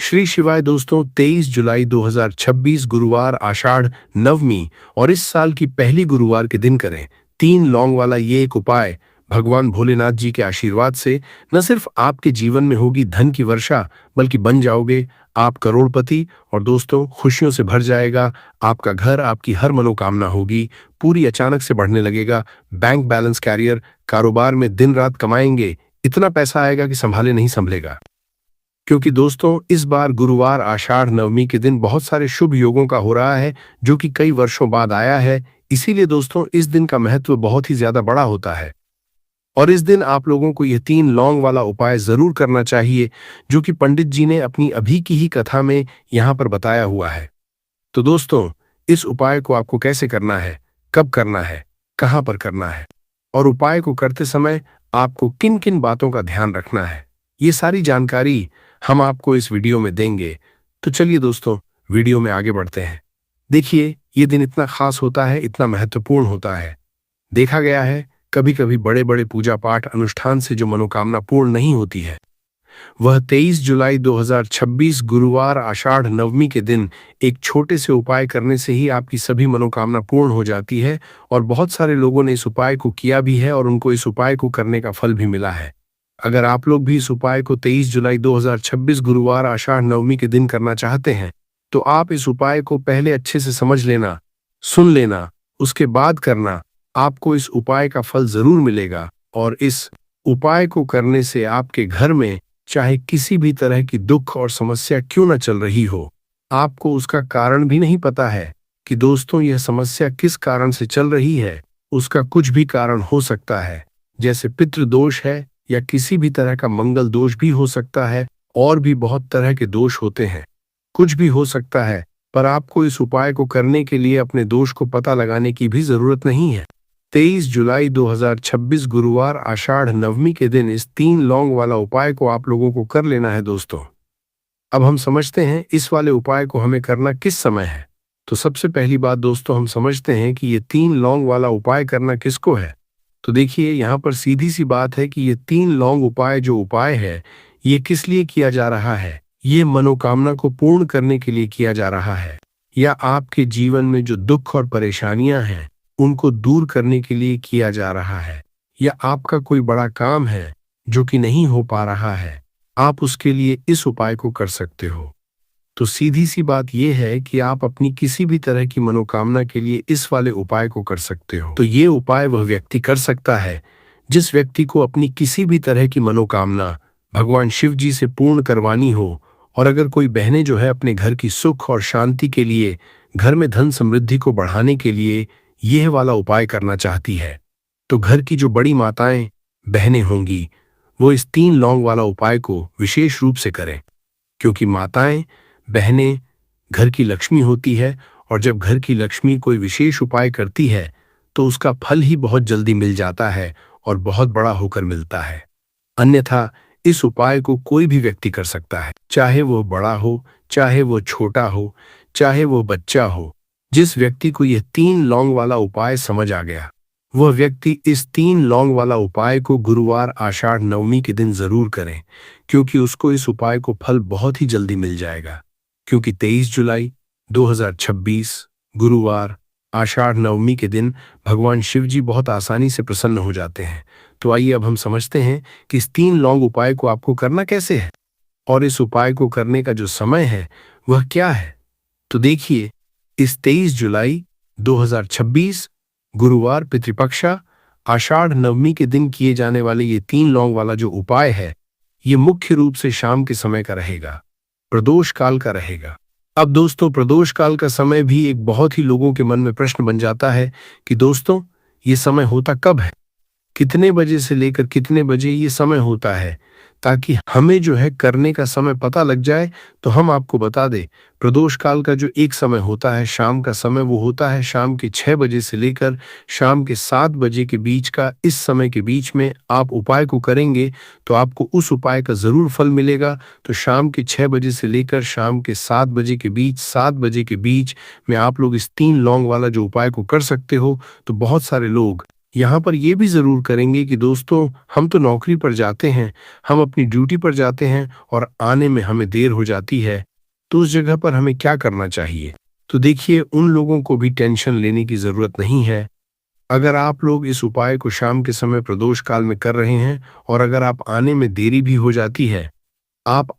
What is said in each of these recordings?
श्री शिवाय दोस्तों, 23 जुलाई 2026 गुरुवार आषाढ़ नवमी और इस साल की पहली गुरुवार के दिन करें 3 लौंग वाला ये एक उपाय। भगवान भोलेनाथ जी के आशीर्वाद से न सिर्फ आपके जीवन में होगी धन की वर्षा, बल्कि बन जाओगे आप करोड़पति। और दोस्तों, खुशियों से भर जाएगा आपका घर, आपकी हर मनोकामना होगी पूरी, अचानक से बढ़ने लगेगा बैंक बैलेंस, कैरियर, कारोबार में दिन रात कमाएंगे, इतना पैसा आएगा कि संभाले नहीं संभलेगा। क्योंकि दोस्तों, इस बार गुरुवार आषाढ़ नवमी के दिन बहुत सारे शुभ योगों का हो रहा है, जो कि कई वर्षों बाद आया है। इसीलिए दोस्तों, इस दिन का महत्व बहुत ही ज्यादा बड़ा होता है और इस दिन आप लोगों को यह 3 लौंग वाला उपाय जरूर करना चाहिए, जो कि पंडित जी ने अपनी अभी की ही कथा में यहाँ पर बताया हुआ है। तो दोस्तों, इस उपाय को आपको कैसे करना है, कब करना है, कहाँ पर करना है और उपाय को करते समय आपको किन किन बातों का ध्यान रखना है, ये सारी जानकारी हम आपको इस वीडियो में देंगे। तो चलिए दोस्तों, वीडियो में आगे बढ़ते हैं। देखिए, ये दिन इतना खास होता है, इतना महत्वपूर्ण होता है। देखा गया है कभी कभी बड़े बड़े पूजा पाठ अनुष्ठान से जो मनोकामना पूर्ण नहीं होती है, वह 23 जुलाई 2026 गुरुवार आषाढ़ नवमी के दिन एक छोटे से उपाय करने से ही आपकी सभी मनोकामना पूर्ण हो जाती है। और बहुत सारे लोगों ने इस उपाय को किया भी है और उनको इस उपाय को करने का फल भी मिला है। अगर आप लोग भी इस उपाय को 23 जुलाई 2026 गुरुवार आषाढ़ नवमी के दिन करना चाहते हैं, तो आप इस उपाय को पहले अच्छे से समझ लेना, सुन लेना, उसके बाद करना। आपको इस उपाय का फल जरूर मिलेगा और इस उपाय को करने से आपके घर में चाहे किसी भी तरह की दुख और समस्या क्यों न चल रही हो, आपको उसका कारण भी नहीं पता है कि दोस्तों यह समस्या किस कारण से चल रही है। उसका कुछ भी कारण हो सकता है, जैसे पितृदोष है या किसी भी तरह का मंगल दोष भी हो सकता है, और भी बहुत तरह के दोष होते हैं। कुछ भी हो सकता है, पर आपको इस उपाय को करने के लिए अपने दोष को पता लगाने की भी जरूरत नहीं है। 23 जुलाई 2026 गुरुवार आषाढ़ नवमी के दिन इस 3 लौंग वाला उपाय को आप लोगों को कर लेना है। दोस्तों, अब हम समझते हैं इस वाले उपाय को हमें करना किस समय है। तो सबसे पहली बात दोस्तों, हम समझते हैं कि ये 3 लौंग वाला उपाय करना किसको है। तो देखिए, यहाँ पर सीधी सी बात है कि ये 3 लौंग उपाय जो उपाय है, ये किस लिए किया जा रहा है। ये मनोकामना को पूर्ण करने के लिए किया जा रहा है, या आपके जीवन में जो दुख और परेशानियां हैं उनको दूर करने के लिए किया जा रहा है, या आपका कोई बड़ा काम है जो कि नहीं हो पा रहा है, आप उसके लिए इस उपाय को कर सकते हो। तो सीधी सी बात यह है कि आप अपनी किसी भी तरह की मनोकामना के लिए इस वाले उपाय को कर सकते हो। तो ये उपाय वह व्यक्ति कर सकता है जिस व्यक्ति को अपनी किसी भी तरह की मनोकामना भगवान शिव जी से पूर्ण करवानी हो। और अगर कोई बहनें जो है अपने घर की सुख और शांति के लिए, घर में धन समृद्धि को बढ़ाने के लिए यह वाला उपाय करना चाहती है, तो घर की जो बड़ी माताएं बहनें होंगी वो इस 3 लौंग वाला उपाय को विशेष रूप से करें। क्योंकि माताएं बहनें घर की लक्ष्मी होती है, और जब घर की लक्ष्मी कोई विशेष उपाय करती है तो उसका फल ही बहुत जल्दी मिल जाता है और बहुत बड़ा होकर मिलता है। अन्यथा इस उपाय को कोई भी व्यक्ति कर सकता है, चाहे वो बड़ा हो, चाहे वो छोटा हो, चाहे वो बच्चा हो। जिस व्यक्ति को यह 3 लौंग वाला उपाय समझ आ गया, वह व्यक्ति इस 3 लौंग वाला उपाय को गुरुवार आषाढ़ नवमी के दिन जरूर करें, क्योंकि उसको इस उपाय को फल बहुत ही जल्दी मिल जाएगा। क्योंकि 23 जुलाई 2026 गुरुवार आषाढ़ नवमी के दिन भगवान शिव जी बहुत आसानी से प्रसन्न हो जाते हैं। तो आइए अब हम समझते हैं कि इस 3 लौंग उपाय को आपको करना कैसे है और इस उपाय को करने का जो समय है वह क्या है। तो देखिए, इस 23 जुलाई 2026 गुरुवार पितृपक्षा आषाढ़ नवमी के दिन किए जाने वाले ये 3 लौंग वाला जो उपाय है, ये मुख्य रूप से शाम के समय का रहेगा, प्रदोष काल का रहेगा। अब दोस्तों, प्रदोष काल का समय भी एक बहुत ही लोगों के मन में प्रश्न बन जाता है कि दोस्तों ये समय होता कब है, कितने बजे से लेकर कितने बजे ये समय होता है, ताकि हमें जो है करने का समय पता लग जाए। तो हम आपको बता दें, प्रदोष काल का जो एक समय होता है शाम का समय, वो होता है शाम के 6 बजे से लेकर शाम के 7 बजे के बीच का। इस समय के बीच में आप उपाय को करेंगे तो आपको उस उपाय का जरूर फल मिलेगा। तो शाम के 6 बजे से लेकर शाम के 7 बजे के बीच, 7 बजे के बीच में आप लोग इस 3 लौंग वाला जो उपाय को कर सकते हो। तो बहुत सारे लोग यहाँ पर यह भी जरूर करेंगे कि दोस्तों, हम तो नौकरी पर जाते हैं, हम अपनी ड्यूटी पर जाते हैं और आने में हमें देर हो जाती है, तो उस जगह पर हमें क्या करना चाहिए? तो देखिए, उन लोगों को भी टेंशन लेने की जरूरत नहीं है। अगर आप लोग इस उपाय को शाम के समय प्रदोष काल में कर रहे हैं और अगर आप आने में देरी भी हो जाती है, आप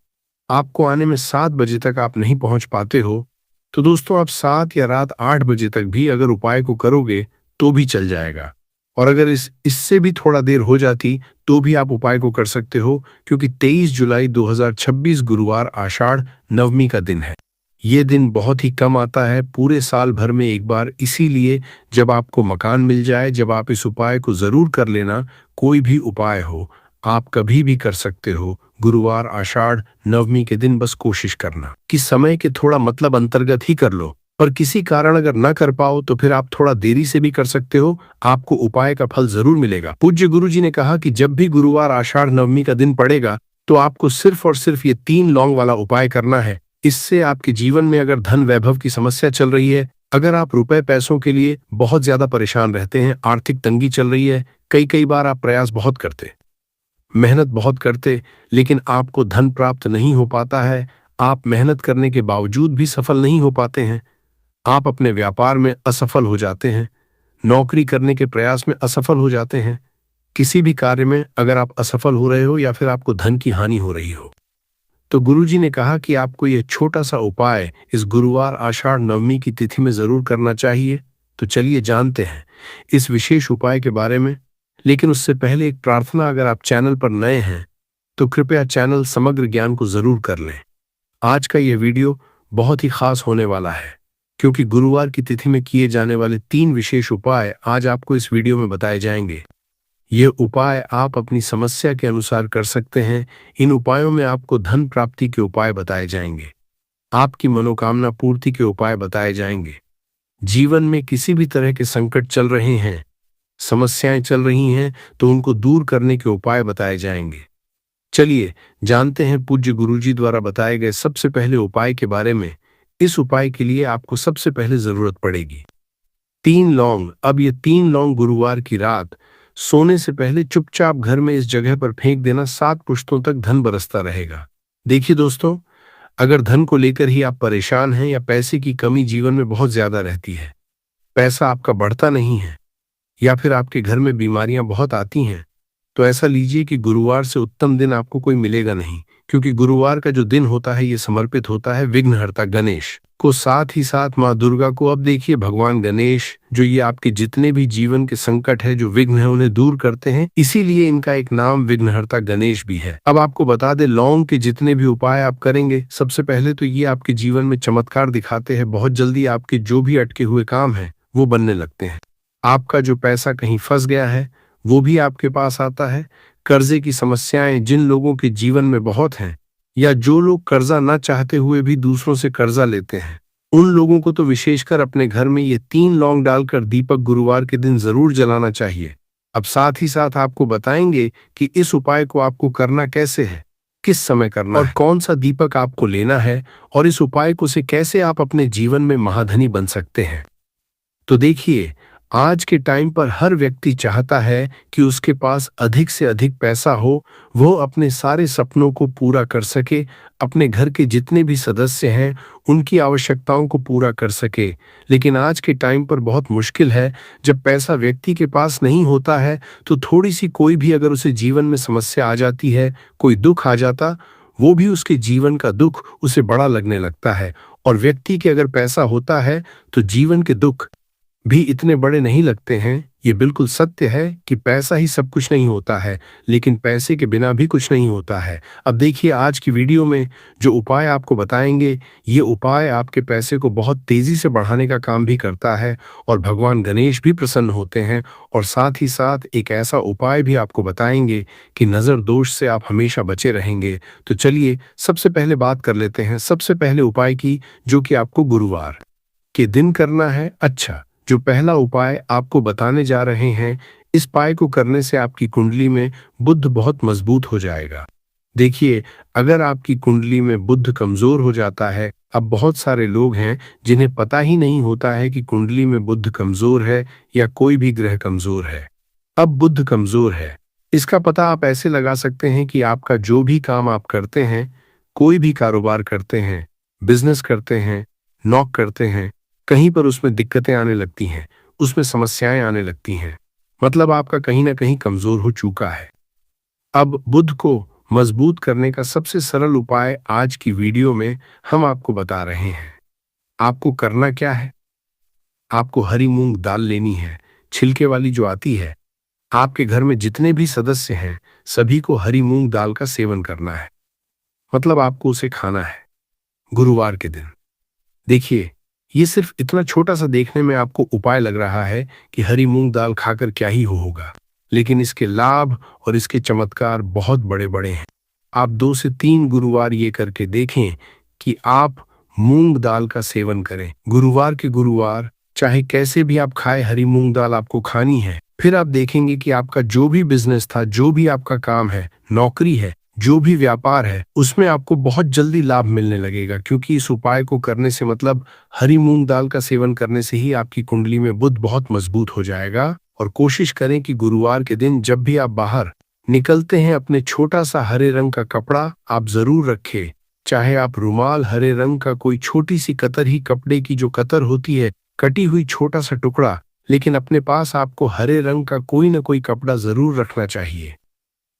आपको आने में 7 बजे तक आप नहीं पहुंच पाते हो, तो दोस्तों आप 7 या रात 8 बजे तक भी अगर उपाय को करोगे तो भी चल जाएगा। और अगर इससे भी थोड़ा देर हो जाती तो भी आप उपाय को कर सकते हो, क्योंकि 23 जुलाई 2026 गुरुवार आषाढ़ नवमी का दिन है। ये दिन बहुत ही कम आता है, पूरे साल भर में एक बार, इसीलिए जब आपको मकान मिल जाए, जब आप इस उपाय को जरूर कर लेना। कोई भी उपाय हो, आप कभी भी कर सकते हो। गुरुवार आषाढ़ नवमी के दिन बस कोशिश करना कि समय के थोड़ा मतलब अंतर्गत ही कर लो, और किसी कारण अगर ना कर पाओ तो फिर आप थोड़ा देरी से भी कर सकते हो, आपको उपाय का फल जरूर मिलेगा। पूज्य गुरु जी ने कहा कि जब भी गुरुवार आषाढ़ नवमी का दिन पड़ेगा तो आपको सिर्फ और सिर्फ ये 3 लौंग वाला उपाय करना है। इससे आपके जीवन में अगर धन वैभव की समस्या चल रही है, अगर आप रुपए पैसों के लिए बहुत ज्यादा परेशान रहते हैं, आर्थिक तंगी चल रही है, कई कई बार आप प्रयास बहुत करते, मेहनत बहुत करते, लेकिन आपको धन प्राप्त नहीं हो पाता है, आप मेहनत करने के बावजूद भी सफल नहीं हो पाते हैं, आप अपने व्यापार में असफल हो जाते हैं, नौकरी करने के प्रयास में असफल हो जाते हैं, किसी भी कार्य में अगर आप असफल हो रहे हो या फिर आपको धन की हानि हो रही हो, तो गुरुजी ने कहा कि आपको यह छोटा सा उपाय इस गुरुवार आषाढ़ नवमी की तिथि में जरूर करना चाहिए। तो चलिए जानते हैं इस विशेष उपाय के बारे में। लेकिन उससे पहले एक प्रार्थना, अगर आप चैनल पर नए हैं तो कृपया चैनल समग्र ज्ञान को जरूर कर लें। आज का यह वीडियो बहुत ही खास होने वाला है, क्योंकि गुरुवार की तिथि में किए जाने वाले 3 विशेष उपाय आज आपको इस वीडियो में बताए जाएंगे। ये उपाय आप अपनी समस्या के अनुसार कर सकते हैं। इन उपायों में आपको धन प्राप्ति के उपाय बताए जाएंगे, आपकी मनोकामना पूर्ति के उपाय बताए जाएंगे। जीवन में किसी भी तरह के संकट चल रहे हैं, समस्याएं चल रही हैं, तो उनको दूर करने के उपाय बताए जाएंगे। चलिए जानते हैं पूज्य गुरुजी द्वारा बताए गए सबसे पहले उपाय के बारे में। इस उपाय के लिए आपको सबसे पहले जरूरत पड़ेगी 3 लौंग। अब ये 3 लौंग गुरुवार की रात सोने से पहले चुपचाप घर में इस जगह पर फेंक देना, 7 पुश्तों तक धन बरसता रहेगा। देखिए दोस्तों, अगर धन को लेकर ही आप परेशान हैं या पैसे की कमी जीवन में बहुत ज्यादा रहती है, पैसा आपका बढ़ता नहीं है, या फिर आपके घर में बीमारियां बहुत आती हैं, तो ऐसा लीजिए कि गुरुवार से उत्तम दिन आपको कोई मिलेगा नहीं, क्योंकि गुरुवार का जो दिन होता है ये समर्पित होता है विघ्नहर्ता गणेश को, साथ ही साथ माँ दुर्गा को। अब देखिए, भगवान गणेश जो ये आपके जितने भी जीवन के संकट है, जो विघ्न है, उन्हें दूर करते हैं, इसीलिए इनका एक नाम विघ्नहर्ता गणेश भी है। अब आपको बता दे, लौंग के जितने भी उपाय आप करेंगे, सबसे पहले तो ये आपके जीवन में चमत्कार दिखाते हैं। बहुत जल्दी आपके जो भी अटके हुए काम है वो बनने लगते हैं। आपका जो पैसा कहीं फंस गया है वो भी आपके पास आता है। कर्जे की समस्याएं जिन लोगों के जीवन में बहुत हैं, या जो लोग कर्जा ना चाहते हुए भी दूसरों से कर्जा लेते हैं, उन लोगों को तो विशेषकर अपने घर में ये 3 लौंग डालकर दीपक गुरुवार के दिन जरूर जलाना चाहिए। अब साथ ही साथ आपको बताएंगे कि इस उपाय को आपको करना कैसे है, किस समय करना और कौन सा दीपक आपको लेना है, और इस उपाय को से कैसे आप अपने जीवन में महाधनी बन सकते हैं। तो देखिए, आज के टाइम पर हर व्यक्ति चाहता है कि उसके पास अधिक से अधिक पैसा हो, वो अपने सारे सपनों को पूरा कर सके, अपने घर के जितने भी सदस्य हैं उनकी आवश्यकताओं को पूरा कर सके। लेकिन आज के टाइम पर बहुत मुश्किल है, जब पैसा व्यक्ति के पास नहीं होता है तो थोड़ी सी कोई भी अगर उसे जीवन में समस्या आ जाती है, कोई दुख आ जाता, वो भी उसके जीवन का दुख उसे बड़ा लगने लगता है। और व्यक्ति के अगर पैसा होता है तो जीवन के दुख भी इतने बड़े नहीं लगते हैं। ये बिल्कुल सत्य है कि पैसा ही सब कुछ नहीं होता है, लेकिन पैसे के बिना भी कुछ नहीं होता है। अब देखिए, आज की वीडियो में जो उपाय आपको बताएंगे, ये उपाय आपके पैसे को बहुत तेजी से बढ़ाने का काम भी करता है, और भगवान गणेश भी प्रसन्न होते हैं। और साथ ही साथ एक ऐसा उपाय भी आपको बताएंगे कि नजर दोष से आप हमेशा बचे रहेंगे। तो चलिए सबसे पहले बात कर लेते हैं सबसे पहले उपाय की, जो कि आपको गुरुवार के दिन करना है। अच्छा, जो पहला उपाय आपको बताने जा रहे हैं, इस उपाय को करने से आपकी कुंडली में बुध बहुत मजबूत हो जाएगा। देखिए, अगर आपकी कुंडली में बुध कमजोर हो जाता है, अब बहुत सारे लोग हैं जिन्हें पता ही नहीं होता है कि कुंडली में बुध कमजोर है या कोई भी ग्रह कमजोर है। अब बुध कमजोर है। इसका पता आप ऐसे लगा सकते हैं कि आपका जो भी काम आप करते हैं, कोई भी कारोबार करते हैं, बिजनेस करते हैं, नौक करते हैं, कहीं पर उसमें दिक्कतें आने लगती हैं, उसमें समस्याएं आने लगती हैं। मतलब आपका कहीं ना कहीं कमजोर हो चुका है। अब बुध को मजबूत करने का सबसे सरल उपाय आज की वीडियो में हम आपको बता रहे हैं। आपको करना क्या है? आपको हरी मूंग दाल लेनी है, छिलके वाली जो आती है। आपके घर में जितने भी सदस्य हैं, सभी को हरी मूंग दाल का सेवन करना है। मतलब आपको उसे खाना है गुरुवार के दिन। देखिए, ये सिर्फ इतना छोटा सा देखने में आपको उपाय लग रहा है कि हरी मूंग दाल खाकर क्या ही होगा, लेकिन इसके लाभ और इसके चमत्कार बहुत बड़े बड़े हैं। आप 2 से 3 गुरुवार ये करके देखें कि आप मूंग दाल का सेवन करें। गुरुवार के गुरुवार चाहे कैसे भी आप खाए, हरी मूंग दाल आपको खानी है। फिर आप देखेंगे कि आपका जो भी बिजनेस था, जो भी आपका काम है, नौकरी है, जो भी व्यापार है, उसमें आपको बहुत जल्दी लाभ मिलने लगेगा, क्योंकि इस उपाय को करने से मतलब हरी मूंग दाल का सेवन करने से ही आपकी कुंडली में बुध बहुत मजबूत हो जाएगा। और कोशिश करें कि गुरुवार के दिन जब भी आप बाहर निकलते हैं, अपने छोटा सा हरे रंग का कपड़ा आप जरूर रखें। चाहे आप रुमाल, हरे रंग का कोई छोटी सी कतर ही, कपड़े की जो कतर होती है, कटी हुई छोटा सा टुकड़ा, लेकिन अपने पास आपको हरे रंग का कोई ना कोई कपड़ा जरूर रखना चाहिए।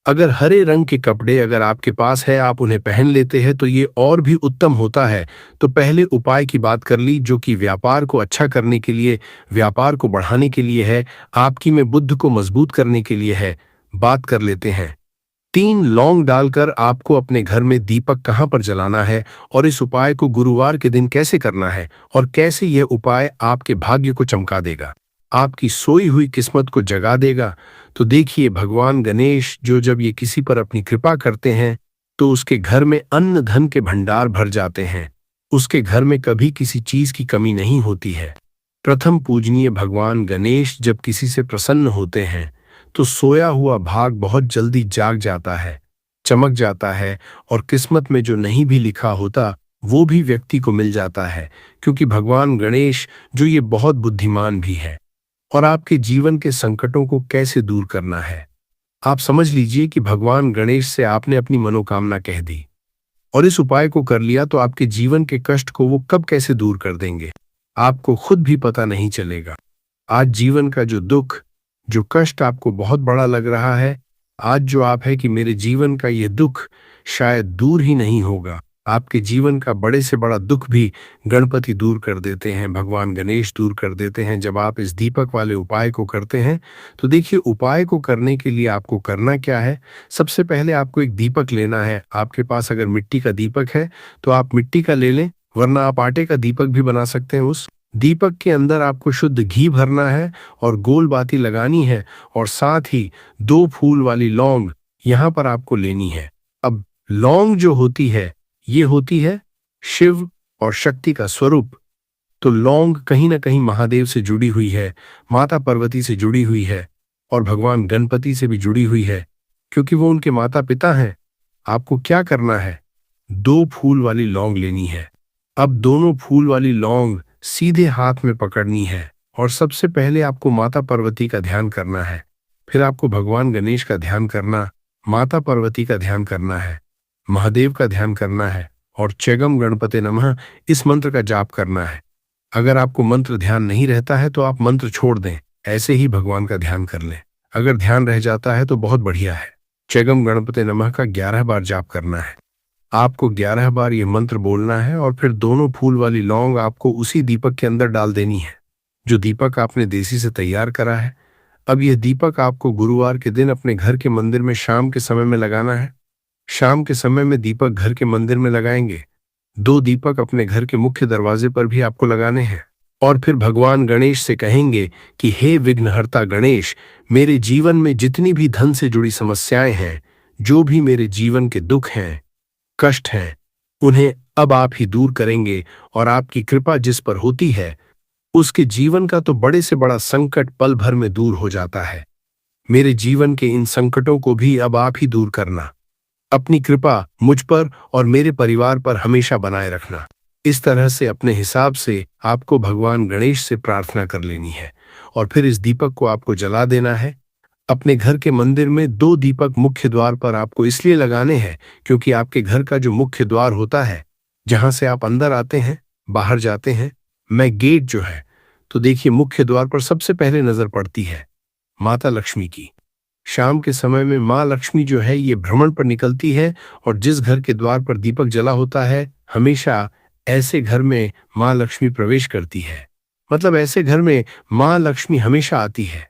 अगर हरे रंग के कपड़े अगर आपके पास है, आप उन्हें पहन लेते हैं तो ये और भी उत्तम होता है। तो पहले उपाय की बात कर ली, जो कि व्यापार को अच्छा करने के लिए, व्यापार को बढ़ाने के लिए है, आपकी में बुद्ध को मजबूत करने के लिए है। बात कर लेते हैं। 3 लौंग डालकर आपको अपने घर में दीपक कहाँ पर जलाना है, और इस उपाय को गुरुवार के दिन कैसे करना है, और कैसे यह उपाय आपके भाग्य को चमका देगा, आपकी सोई हुई किस्मत को जगा देगा। तो देखिए, भगवान गणेश जो जब ये किसी पर अपनी कृपा करते हैं, तो उसके घर में अन्न धन के भंडार भर जाते हैं। उसके घर में कभी किसी चीज की कमी नहीं होती है। प्रथम पूजनीय भगवान गणेश जब किसी से प्रसन्न होते हैं, तो सोया हुआ भाग बहुत जल्दी जाग जाता है, चमक जाता है, और किस्मत में जो नहीं भी लिखा होता वो भी व्यक्ति को मिल जाता है, क्योंकि भगवान गणेश जो ये बहुत बुद्धिमान भी है। और आपके जीवन के संकटों को कैसे दूर करना है, आप समझ लीजिए कि भगवान गणेश से आपने अपनी मनोकामना कह दी और इस उपाय को कर लिया, तो आपके जीवन के कष्ट को वो कब कैसे दूर कर देंगे, आपको खुद भी पता नहीं चलेगा। आज जीवन का जो दुख, जो कष्ट आपको बहुत बड़ा लग रहा है, आज जो आप है कि मेरे जीवन का ये दुख शायद दूर ही नहीं होगा, आपके जीवन का बड़े से बड़ा दुख भी गणपति दूर कर देते हैं, भगवान गणेश दूर कर देते हैं जब आप इस दीपक वाले उपाय को करते हैं। तो देखिए, उपाय को करने के लिए आपको करना क्या है। सबसे पहले आपको एक दीपक लेना है। आपके पास अगर मिट्टी का दीपक है तो आप मिट्टी का ले लें, वरना आप आटे का दीपक भी बना सकते हैं। उस दीपक के अंदर आपको शुद्ध घी भरना है और गोल बाती लगानी है, और साथ ही 2 फूल वाली लौंग यहां पर आपको लेनी है। अब लौंग जो होती है, ये होती है शिव और शक्ति का स्वरूप। तो लौंग कहीं ना कहीं महादेव से जुड़ी हुई है, माता पार्वती से जुड़ी हुई है, और भगवान गणपति से भी जुड़ी हुई है, क्योंकि वो उनके माता पिता हैं। आपको क्या करना है, 2 फूल वाली लौंग लेनी है। अब दोनों फूल वाली लौंग सीधे हाथ में पकड़नी है, और सबसे पहले आपको माता पार्वती का ध्यान करना है, फिर आपको भगवान गणेश का ध्यान करना, माता पार्वती का ध्यान करना है, महादेव का ध्यान करना है, और चैगम गणपते नमः इस मंत्र का जाप करना है। अगर आपको मंत्र ध्यान नहीं रहता है तो आप मंत्र छोड़ दें, ऐसे ही भगवान का ध्यान कर लें। अगर ध्यान रह जाता है तो बहुत बढ़िया है। चैगम गणपते नमः का 11 बार जाप करना है। आपको 11 बार ये मंत्र बोलना है, और फिर दोनों फूल वाली लौंग आपको उसी दीपक के अंदर डाल देनी है, जो दीपक आपने देसी से तैयार करा है। अब यह दीपक आपको गुरुवार के दिन अपने घर के मंदिर में शाम के समय में लगाना है। शाम के समय में दीपक घर के मंदिर में लगाएंगे। 2 दीपक अपने घर के मुख्य दरवाजे पर भी आपको लगाने हैं, और फिर भगवान गणेश से कहेंगे कि हे विघ्नहर्ता गणेश, मेरे जीवन में जितनी भी धन से जुड़ी समस्याएं हैं, जो भी मेरे जीवन के दुख हैं, कष्ट हैं, उन्हें अब आप ही दूर करेंगे, और आपकी कृपा जिस पर होती है उसके जीवन का तो बड़े से बड़ा संकट पल भर में दूर हो जाता है। मेरे जीवन के इन संकटों को भी अब आप ही दूर करना। अपनी कृपा मुझ पर और मेरे परिवार पर हमेशा बनाए रखना। इस तरह से अपने हिसाब से आपको भगवान गणेश से प्रार्थना कर लेनी है, और फिर इस दीपक को आपको जला देना है। अपने घर के मंदिर में 2 दीपक मुख्य द्वार पर आपको इसलिए लगाने हैं क्योंकि आपके घर का जो मुख्य द्वार होता है, जहां से आप अंदर आते हैं, बाहर जाते हैं, मैं गेट जो है, तो देखिए मुख्य द्वार पर सबसे पहले नजर पड़ती है माता लक्ष्मी की। शाम के समय में माँ लक्ष्मी जो है ये भ्रमण पर निकलती है और जिस घर के द्वार पर दीपक जला होता है, हमेशा ऐसे घर में माँ लक्ष्मी प्रवेश करती है। मतलब ऐसे घर में माँ लक्ष्मी हमेशा आती है।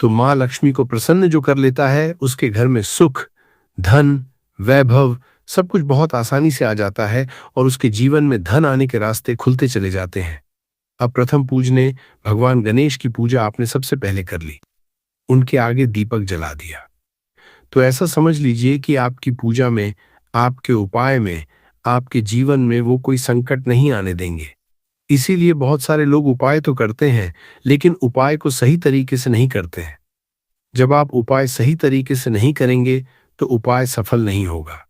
तो माँ लक्ष्मी को प्रसन्न जो कर लेता है, उसके घर में सुख, धन, वैभव सब कुछ बहुत आसानी से आ जाता है और उसके जीवन में धन आने के रास्ते खुलते चले जाते हैं। अब प्रथम पूजने भगवान गणेश की पूजा आपने सबसे पहले कर ली, उनके आगे दीपक जला दिया। तो ऐसा समझ लीजिए कि आपकी पूजा में, आपके उपाय में, आपके जीवन में वो कोई संकट नहीं आने देंगे। इसीलिए बहुत सारे लोग उपाय तो करते हैं, लेकिन उपाय को सही तरीके से नहीं करते हैं। जब आप उपाय सही तरीके से नहीं करेंगे तो उपाय सफल नहीं होगा।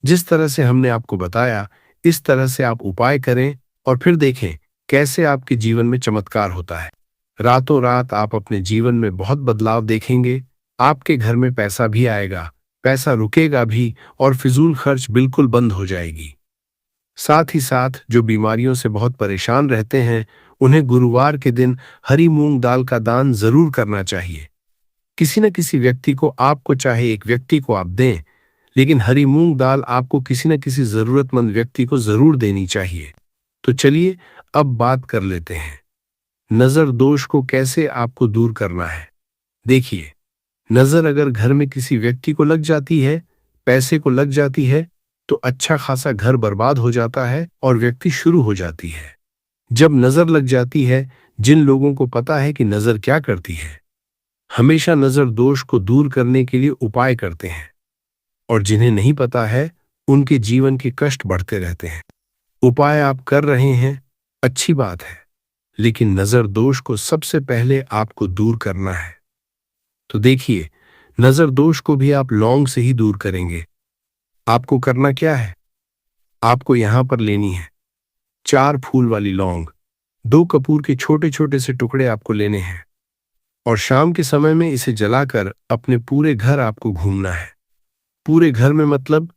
जिस तरह से हमने आपको बताया, इस तरह से आप उपाय करें और फिर देखें कैसे आपके जीवन में चमत्कार होता है। रातों रात आप अपने जीवन में बहुत बदलाव देखेंगे। आपके घर में पैसा भी आएगा, पैसा रुकेगा भी और फिजूल खर्च बिल्कुल बंद हो जाएगी। साथ ही साथ जो बीमारियों से बहुत परेशान रहते हैं, उन्हें गुरुवार के दिन हरी मूंग दाल का दान जरूर करना चाहिए। किसी न किसी व्यक्ति को, आपको चाहे एक व्यक्ति को आप दें, लेकिन हरी मूंग दाल आपको किसी न किसी जरूरतमंद व्यक्ति को जरूर देनी चाहिए। तो चलिए अब बात कर लेते हैं नजर दोष को कैसे आपको दूर करना है। देखिए, नजर अगर घर में किसी व्यक्ति को लग जाती है, पैसे को लग जाती है, तो अच्छा खासा घर बर्बाद हो जाता है और व्यक्ति शुरू हो जाती है। जब नजर लग जाती है, जिन लोगों को पता है कि नजर क्या करती है, हमेशा नजर दोष को दूर करने के लिए उपाय करते हैं, और जिन्हें नहीं पता है, उनके जीवन के कष्ट बढ़ते रहते हैं। उपाय आप कर रहे हैं, अच्छी बात है, लेकिन नजर दोष को सबसे पहले आपको दूर करना है। तो देखिए, नजर दोष को भी आप लौंग से ही दूर करेंगे। आपको करना क्या है, आपको यहां पर लेनी है 4 फूल वाली लौंग। 2 कपूर के छोटे छोटे से टुकड़े आपको लेने हैं और शाम के समय में इसे जलाकर अपने पूरे घर आपको घूमना है। पूरे घर में मतलब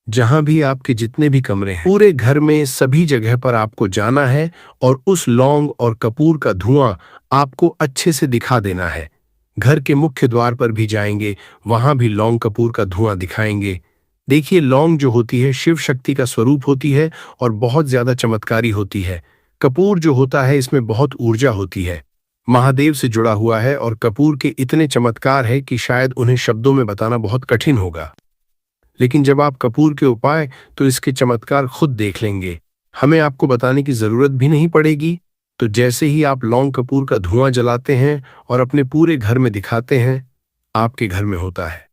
जहां भी आपके जितने भी कमरे हैं, पूरे घर में सभी जगह पर आपको जाना है और उस लौंग और कपूर का धुआं आपको अच्छे से दिखा देना है। घर के मुख्य द्वार पर भी जाएंगे, वहां भी लौंग कपूर का धुआं दिखाएंगे। देखिए, लौंग जो होती है शिव शक्ति का स्वरूप होती है और बहुत ज्यादा चमत्कारी होती है। कपूर जो होता है इसमें बहुत ऊर्जा होती है, महादेव से जुड़ा हुआ है और कपूर के इतने चमत्कार है कि शायद उन्हें शब्दों में बताना बहुत कठिन होगा। लेकिन जब आप कपूर के उपाय, तो इसके चमत्कार खुद देख लेंगे, हमें आपको बताने की जरूरत भी नहीं पड़ेगी। तो जैसे ही आप लौंग कपूर का धुआं जलाते हैं और अपने पूरे घर में दिखाते हैं, आपके घर में होता है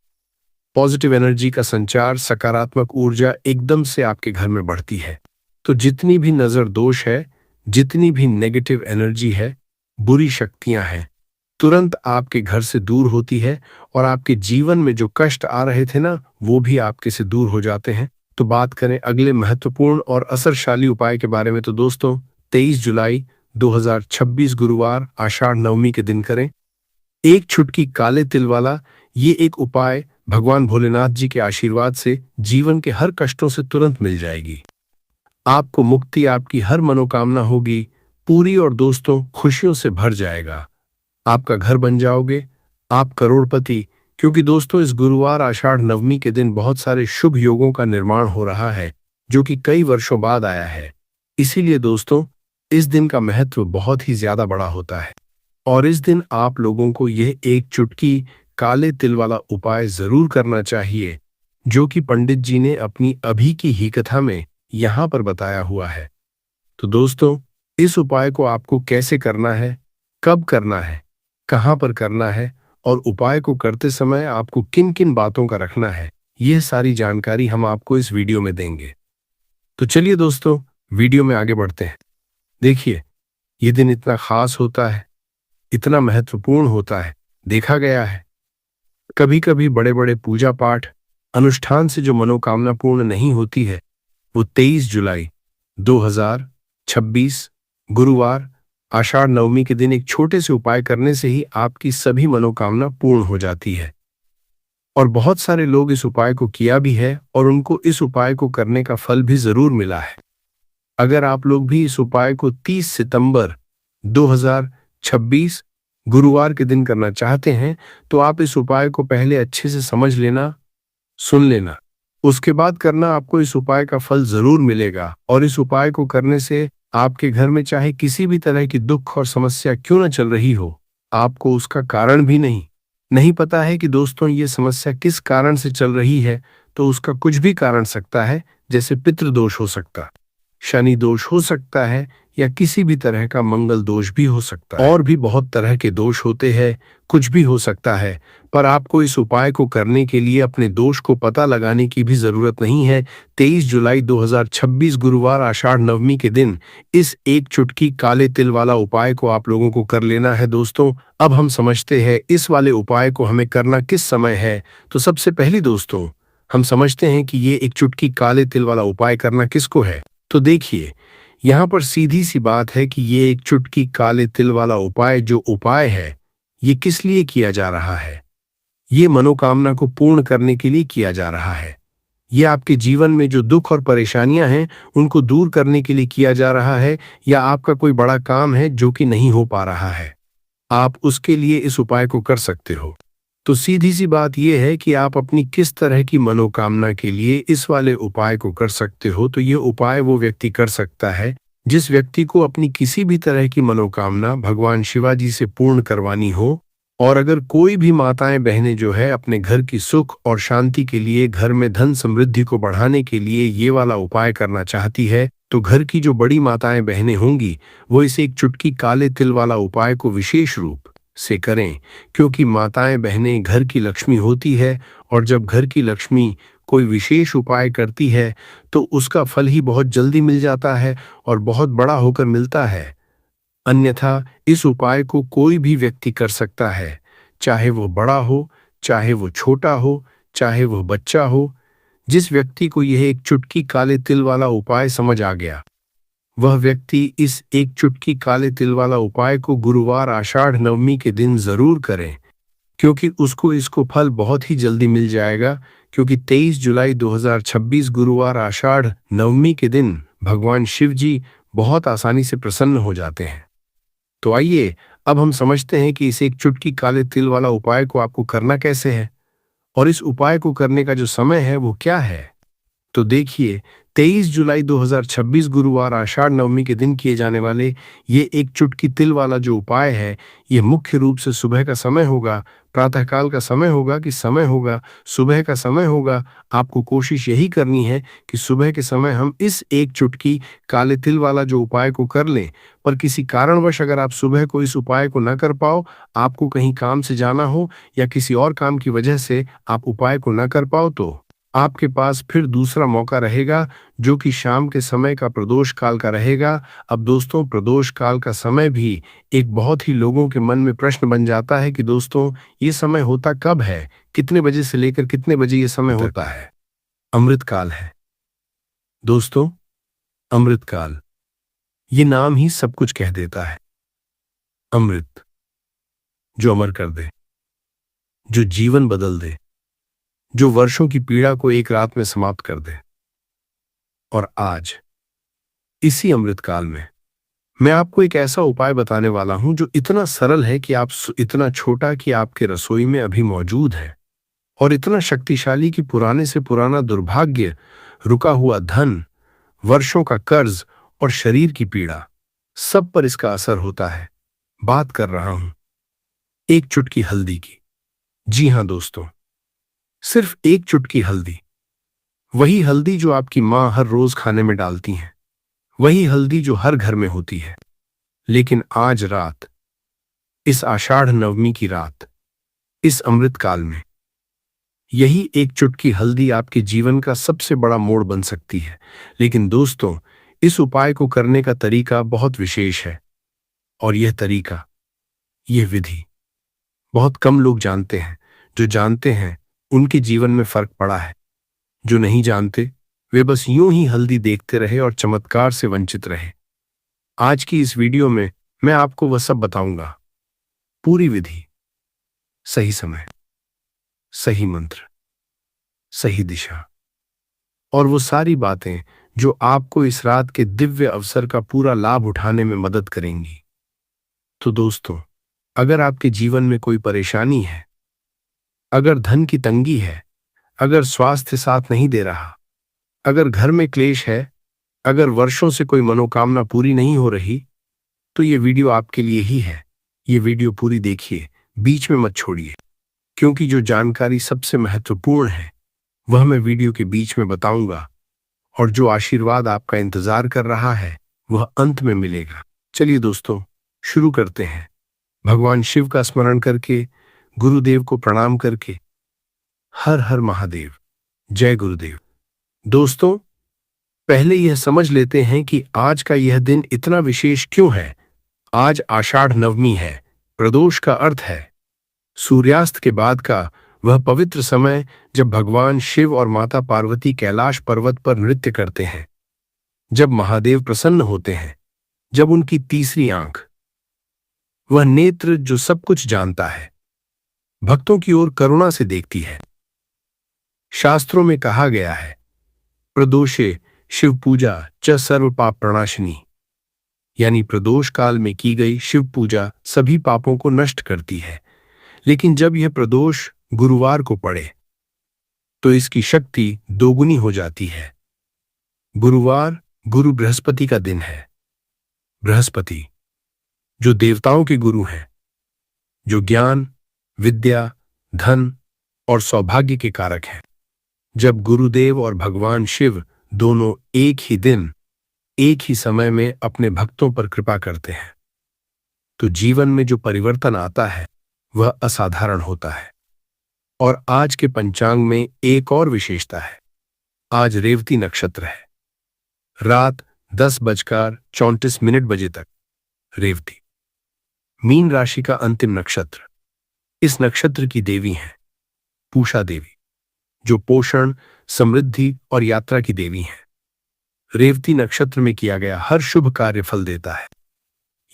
पॉजिटिव एनर्जी का संचार, सकारात्मक ऊर्जा एकदम से आपके घर में बढ़ती है। तो जितनी भी नजर दोष है, जितनी भी नेगेटिव एनर्जी है, बुरी शक्तियां हैं, तुरंत आपके घर से दूर होती है और आपके जीवन में जो कष्ट आ रहे थे ना, वो भी आपके से दूर हो जाते हैं। तो बात करें अगले महत्वपूर्ण और असरशाली उपाय के बारे में, तो दोस्तों 23 जुलाई 2026 गुरुवार आषाढ़ नवमी के दिन करें एक चुटकी काले तिल वाला ये एक उपाय। भगवान भोलेनाथ जी के आशीर्वाद से जीवन के हर कष्टों से तुरंत मिल जाएगी, आपको मुक्ति, आपकी हर मनोकामना होगी पूरी और दोस्तों खुशियों से भर जाएगा। आपका घर बन जाओगे, आप करोड़पति। क्योंकि दोस्तों इस गुरुवार आषाढ़ नवमी के दिन बहुत सारे शुभ योगों का निर्माण हो रहा है, जो कि कई वर्षों बाद आया है। इसीलिए दोस्तों इस दिन का महत्व बहुत ही ज्यादा बड़ा होता है और इस दिन आप लोगों को यह एक चुटकी काले तिल वाला उपाय जरूर करना चाहिए, जो कि पंडित जी ने अपनी अभी की ही कथा में यहां पर बताया हुआ है। तो दोस्तों इस उपाय को आपको कैसे करना है, कब करना है, कहां पर करना है और उपाय को करते समय आपको किन किन बातों का रखना है, यह सारी जानकारी हम आपको इस वीडियो में देंगे। तो चलिए दोस्तों वीडियो में आगे बढ़ते हैं। देखिए, यह दिन इतना खास होता है, इतना महत्वपूर्ण होता है। देखा गया है कभी कभी बड़े बड़े पूजा पाठ अनुष्ठान से जो मनोकामना पूर्ण नहीं होती है, वो 23 जुलाई 2026 गुरुवार आषाढ़ नवमी के दिन एक छोटे से उपाय करने से ही आपकी सभी मनोकामना पूर्ण हो जाती है। और बहुत सारे लोग इस उपाय को किया भी है और उनको इस उपाय को करने का फल भी जरूर मिला है। अगर आप लोग भी इस उपाय को 30 सितंबर 2026 गुरुवार के दिन करना चाहते हैं तो आप इस उपाय को पहले अच्छे से समझ लेना, सुन लेना, उसके बाद करना। आपको इस उपाय का फल जरूर मिलेगा और इस उपाय को करने से आपके घर में चाहे किसी भी तरह की दुख और समस्या क्यों न चल रही हो, आपको उसका कारण भी नहीं पता है कि दोस्तों ये समस्या किस कारण से चल रही है, तो उसका कुछ भी कारण सकता है। जैसे पितृदोष हो सकता, शनि दोष हो सकता है, या किसी भी तरह का मंगल दोष भी हो सकता है। और भी बहुत तरह के दोष होते हैं, कुछ भी हो सकता है। पर आपको इस उपाय को करने के लिए अपने दोष को पता लगाने की भी जरूरत नहीं है। 23 जुलाई 2026 गुरुवार आषाढ़ नवमी के दिन इस एक चुटकी काले तिल वाला उपाय को आप लोगों को कर लेना है। दोस्तों, अब हम समझते हैं इस वाले उपाय को हमें करना किस समय है। तो सबसे पहले दोस्तों, हम समझते हैं कि ये एक चुटकी काले तिल वाला उपाय करना किसको है। तो देखिए, यहाँ पर सीधी सी बात है कि ये एक चुटकी काले तिल वाला उपाय जो उपाय है, ये किस लिए किया जा रहा है। ये मनोकामना को पूर्ण करने के लिए किया जा रहा है। ये आपके जीवन में जो दुख और परेशानियां हैं उनको दूर करने के लिए किया जा रहा है, या आपका कोई बड़ा काम है जो कि नहीं हो पा रहा है, आप उसके लिए इस उपाय को कर सकते हो। तो सीधी सी बात यह है कि आप अपनी किस तरह की मनोकामना के लिए इस वाले उपाय को कर सकते हो। तो ये उपाय वो व्यक्ति कर सकता है जिस व्यक्ति को अपनी किसी भी तरह की मनोकामना भगवान शिवाजी से पूर्ण करवानी हो। और अगर कोई भी माताएं बहनें जो है अपने घर की सुख और शांति के लिए, घर में धन समृद्धि को बढ़ाने के लिए ये वाला उपाय करना चाहती है, तो घर की जो बड़ी माताएं बहनें होंगी वो इस एक चुटकी काले तिल वाला उपाय को विशेष रूप से करें। क्योंकि माताएं बहनें घर की लक्ष्मी होती है, और जब घर की लक्ष्मी कोई विशेष उपाय करती है तो उसका फल ही बहुत जल्दी मिल जाता है और बहुत बड़ा होकर मिलता है। अन्यथा इस उपाय को कोई भी व्यक्ति कर सकता है, चाहे वो बड़ा हो, चाहे वो छोटा हो, चाहे वो बच्चा हो। जिस व्यक्ति को यह एक चुटकी काले तिल वाला उपाय समझ आ गया, वह व्यक्ति इस एक चुटकी काले तिल वाला उपाय को गुरुवार आषाढ़ नवमी के दिन जरूर करें, क्योंकि उसको इसको फल बहुत ही जल्दी मिल जाएगा। क्योंकि 23 जुलाई 2026 गुरुवार आषाढ़ नवमी के दिन भगवान शिव जी बहुत आसानी से प्रसन्न हो जाते हैं। तो आइए अब हम समझते हैं कि इस एक चुटकी काले तिल वाला उपाय को आपको करना कैसे है, और इस उपाय को करने का जो समय है वो क्या है। तो देखिए, 23 जुलाई 2026 गुरुवार आषाढ़ नवमी के दिन किए जाने वाले ये एक चुटकी तिल वाला जो उपाय है, ये मुख्य रूप से सुबह का समय होगा, प्रातःकाल का समय होगा कि समय होगा, सुबह का समय होगा। आपको कोशिश यही करनी है कि सुबह के समय हम इस एक चुटकी काले तिल वाला जो उपाय को कर लें। पर किसी कारणवश अगर आप सुबह को इस उपाय को न कर पाओ, आपको कहीं काम से जाना हो या किसी और काम की वजह से आप उपाय को न कर पाओ, तो आपके पास फिर दूसरा मौका रहेगा जो कि शाम के समय का प्रदोष काल का रहेगा। अब दोस्तों, प्रदोष काल का समय भी एक बहुत ही लोगों के मन में प्रश्न बन जाता है कि दोस्तों ये समय होता कब है, कितने बजे से लेकर कितने बजे ये समय होता है। अमृत काल है दोस्तों, अमृत काल, ये नाम ही सब कुछ कह देता है। अमृत जो अमर कर दे, जो जीवन बदल दे, जो वर्षों की पीड़ा को एक रात में समाप्त कर दे। और आज इसी अमृत काल में मैं आपको एक ऐसा उपाय बताने वाला हूं जो इतना सरल है कि इतना छोटा कि आपके रसोई में अभी मौजूद है, और इतना शक्तिशाली कि पुराने से पुराना दुर्भाग्य, रुका हुआ धन, वर्षों का कर्ज और शरीर की पीड़ा, सब पर इसका असर होता है। बात कर रहा हूं एक चुटकी हल्दी की। जी हां दोस्तों, सिर्फ एक चुटकी हल्दी। वही हल्दी जो आपकी मां हर रोज खाने में डालती हैं, वही हल्दी जो हर घर में होती है। लेकिन आज रात, इस आषाढ़ नवमी की रात, इस अमृत काल में यही एक चुटकी हल्दी आपके जीवन का सबसे बड़ा मोड़ बन सकती है। लेकिन दोस्तों, इस उपाय को करने का तरीका बहुत विशेष है, और यह तरीका, यह विधि बहुत कम लोग जानते हैं। जो जानते हैं उनके जीवन में फर्क पड़ा है, जो नहीं जानते वे बस यूं ही हल्दी देखते रहे और चमत्कार से वंचित रहे। आज की इस वीडियो में मैं आपको वह सब बताऊंगा, पूरी विधि, सही समय, सही मंत्र, सही दिशा और वो सारी बातें जो आपको इस रात के दिव्य अवसर का पूरा लाभ उठाने में मदद करेंगी। तो दोस्तों, अगर आपके जीवन में कोई परेशानी है, अगर धन की तंगी है, अगर स्वास्थ्य साथ नहीं दे रहा, अगर घर में क्लेश है, अगर वर्षों से कोई मनोकामना पूरी नहीं हो रही, तो ये वीडियो आपके लिए ही है। ये वीडियो पूरी देखिए, बीच में मत छोड़िए, क्योंकि जो जानकारी सबसे महत्वपूर्ण है वह मैं वीडियो के बीच में बताऊंगा और जो आशीर्वाद आपका इंतजार कर रहा है वह अंत में मिलेगा। चलिए दोस्तों, शुरू करते हैं। भगवान शिव का स्मरण करके, गुरुदेव को प्रणाम करके, हर हर महादेव, जय गुरुदेव। दोस्तों, पहले यह समझ लेते हैं कि आज का यह दिन इतना विशेष क्यों है। आज आषाढ़ नवमी है। प्रदोष का अर्थ है सूर्यास्त के बाद का वह पवित्र समय जब भगवान शिव और माता पार्वती कैलाश पर्वत पर नृत्य करते हैं, जब महादेव प्रसन्न होते हैं, जब उनकी तीसरी आंख, वह नेत्र जो सब कुछ जानता है, भक्तों की ओर करुणा से देखती है। शास्त्रों में कहा गया है, प्रदोषे शिव पूजा च सर्व पाप प्रणाशिनी, यानी प्रदोष काल में की गई शिव पूजा सभी पापों को नष्ट करती है। लेकिन जब यह प्रदोष गुरुवार को पड़े तो इसकी शक्ति दोगुनी हो जाती है। गुरुवार गुरु बृहस्पति का दिन है। बृहस्पति जो देवताओं के गुरु हैं, जो ज्ञान, विद्या, धन और सौभाग्य के कारक हैं। जब गुरुदेव और भगवान शिव दोनों एक ही दिन, एक ही समय में अपने भक्तों पर कृपा करते हैं, तो जीवन में जो परिवर्तन आता है वह असाधारण होता है। और आज के पंचांग में एक और विशेषता है। आज रेवती नक्षत्र है। रात 10:34 बजे तक रेवती, मीन राशि का अंतिम नक्षत्र। इस नक्षत्र की देवी हैं पूषा देवी, जो पोषण, समृद्धि और यात्रा की देवी हैं। रेवती नक्षत्र में किया गया हर शुभ कार्य फल देता है।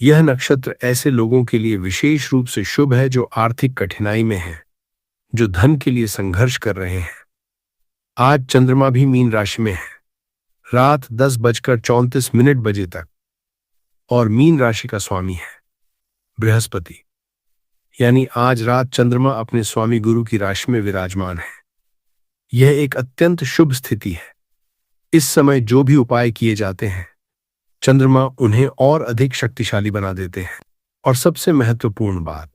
यह नक्षत्र ऐसे लोगों के लिए विशेष रूप से शुभ है जो आर्थिक कठिनाई में हैं, जो धन के लिए संघर्ष कर रहे हैं। आज चंद्रमा भी मीन राशि में है रात 10:34 बजे तक, और मीन राशि का स्वामी है बृहस्पति, यानी आज रात चंद्रमा अपने स्वामी गुरु की राशि में विराजमान है। यह एक अत्यंत शुभ स्थिति है। इस समय जो भी उपाय किए जाते हैं, चंद्रमा उन्हें और अधिक शक्तिशाली बना देते हैं। और सबसे महत्वपूर्ण बात,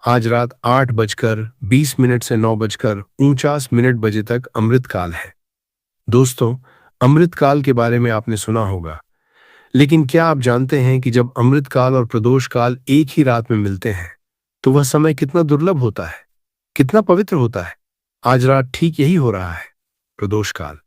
आज रात 8:20 से 9:49 बजे तक अमृत काल है। दोस्तों, अमृत काल के बारे में आपने सुना होगा, लेकिन क्या आप जानते हैं कि जब अमृत काल और प्रदोष काल एक ही रात में मिलते हैं तो वह समय कितना दुर्लभ होता है, कितना पवित्र होता है। आज रात ठीक यही हो रहा है। प्रदोष काल,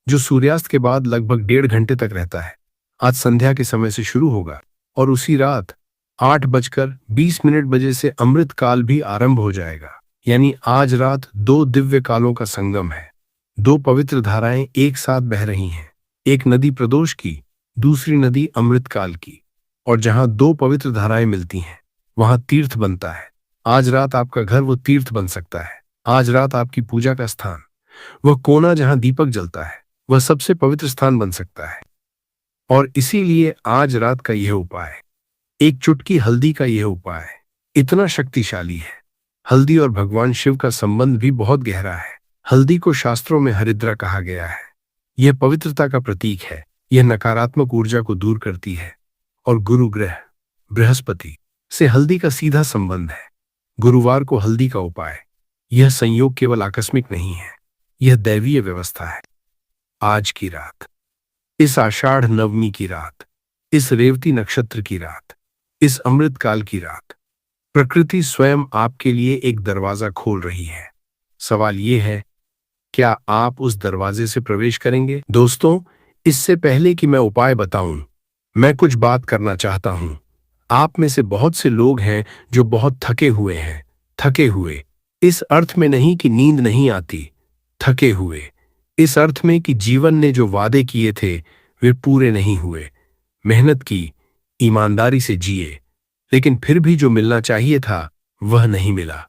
जो सूर्यास्त के बाद लगभग 1.5 घंटे तक रहता है, आज संध्या के समय से शुरू होगा और उसी रात 8:20 बजे से अमृत काल भी आरंभ हो जाएगा। यानी आज रात दो दिव्य कालों का संगम है। दो पवित्र धाराएं एक साथ बह रही हैं, एक नदी प्रदोष की, दूसरी नदी अमृत काल की। और जहां दो पवित्र धाराएं मिलती हैं वहां तीर्थ बनता है। आज रात आपका घर वो तीर्थ बन सकता है। आज रात आपकी पूजा का स्थान, वह कोना जहां दीपक जलता है, वह सबसे पवित्र स्थान बन सकता है। और इसीलिए आज रात का यह उपाय, एक चुटकी हल्दी का यह उपाय इतना शक्तिशाली है। हल्दी और भगवान शिव का संबंध भी बहुत गहरा है। हल्दी को शास्त्रों में हरिद्रा कहा गया है। यह पवित्रता का प्रतीक है। यह नकारात्मक ऊर्जा को दूर करती है। और गुरु ग्रह बृहस्पति से हल्दी का सीधा संबंध है। गुरुवार को हल्दी का उपाय, यह संयोग केवल आकस्मिक नहीं है, यह दैवीय व्यवस्था है। आज की रात, इस आषाढ़ नवमी की रात, इस रेवती नक्षत्र की रात, इस अमृत काल की रात, प्रकृति स्वयं आपके लिए एक दरवाजा खोल रही है। सवाल यह है, क्या आप उस दरवाजे से प्रवेश करेंगे? दोस्तों, इससे पहले कि मैं उपाय बताऊं, मैं कुछ बात करना चाहता हूं। आप में से बहुत से लोग हैं जो बहुत थके हुए हैं। थके हुए इस अर्थ में नहीं कि नींद नहीं आती, थके हुए इस अर्थ में कि जीवन ने जो वादे किए थे वे पूरे नहीं हुए। मेहनत की, ईमानदारी से जिए, लेकिन फिर भी जो मिलना चाहिए था वह नहीं मिला।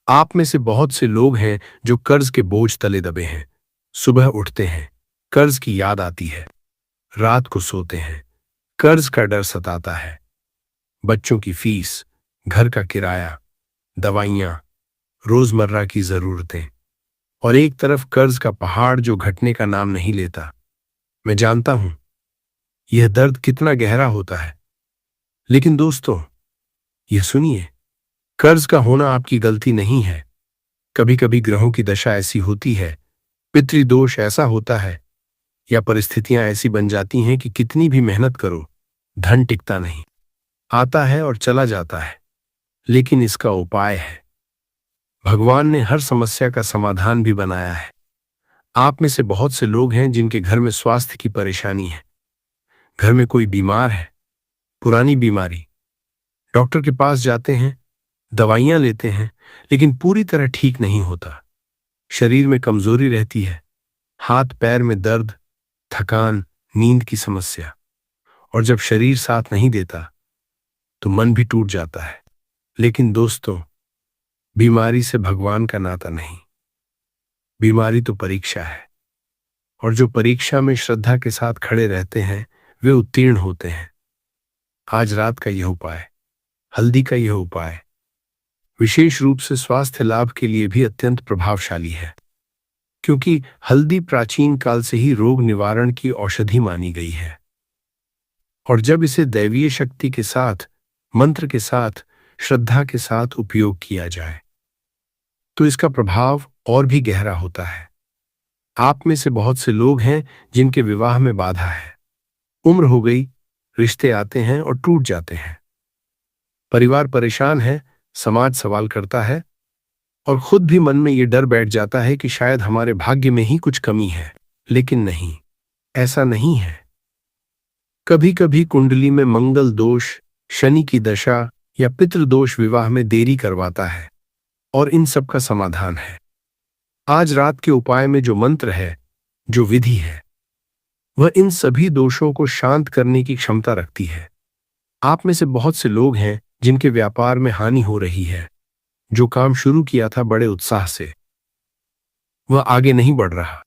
आप में से बहुत से लोग हैं जो कर्ज के बोझ तले दबे हैं। सुबह उठते हैं, कर्ज की याद आती है। रात को सोते हैं, कर्ज का डर सताता है। बच्चों की फीस, घर का किराया, दवाइयां, रोजमर्रा की जरूरतें, और एक तरफ कर्ज का पहाड़ जो घटने का नाम नहीं लेता। मैं जानता हूं यह दर्द कितना गहरा होता है, लेकिन दोस्तों, यह सुनिए, कर्ज का होना आपकी गलती नहीं है। कभी कभी ग्रहों की दशा ऐसी होती है, पितृदोष ऐसा होता है, या परिस्थितियां ऐसी बन जाती हैं कि कितनी भी मेहनत करो, धन टिकता नहीं। आता है और चला जाता है, लेकिन इसका उपाय है। भगवान ने हर समस्या का समाधान भी बनाया है। आप में से बहुत से लोग हैं जिनके घर में स्वास्थ्य की परेशानी है। घर में कोई बीमार है, पुरानी बीमारी, डॉक्टर के पास जाते हैं, दवाइयां लेते हैं, लेकिन पूरी तरह ठीक नहीं होता। शरीर में कमजोरी रहती है, हाथ पैर में दर्द, थकान, नींद की समस्या, और जब शरीर साथ नहीं देता तो मन भी टूट जाता है। लेकिन दोस्तों, बीमारी से भगवान का नाता नहीं। बीमारी तो परीक्षा है, और जो परीक्षा में श्रद्धा के साथ खड़े रहते हैं वे उत्तीर्ण होते हैं। आज रात का यह उपाय, हल्दी का यह उपाय, विशेष रूप से स्वास्थ्य लाभ के लिए भी अत्यंत प्रभावशाली है, क्योंकि हल्दी प्राचीन काल से ही रोग निवारण की औषधि मानी गई है। और जब इसे दैवीय शक्ति के साथ, मंत्र के साथ, श्रद्धा के साथ उपयोग किया जाए तो इसका प्रभाव और भी गहरा होता है। आप में से बहुत से लोग हैं जिनके विवाह में बाधा है। उम्र हो गई, रिश्ते आते हैं और टूट जाते हैं। परिवार परेशान है, समाज सवाल करता है, और खुद भी मन में ये डर बैठ जाता है कि शायद हमारे भाग्य में ही कुछ कमी है। लेकिन नहीं, ऐसा नहीं है। कभी कभी कुंडली में मंगल दोष, शनि की दशा या पितृदोष विवाह में देरी करवाता है, और इन सब का समाधान है। आज रात के उपाय में जो मंत्र है, जो विधि है, वह इन सभी दोषों को शांत करने की क्षमता रखती है। आप में से बहुत से लोग हैं जिनके व्यापार में हानि हो रही है। जो काम शुरू किया था बड़े उत्साह से, वह आगे नहीं बढ़ रहा।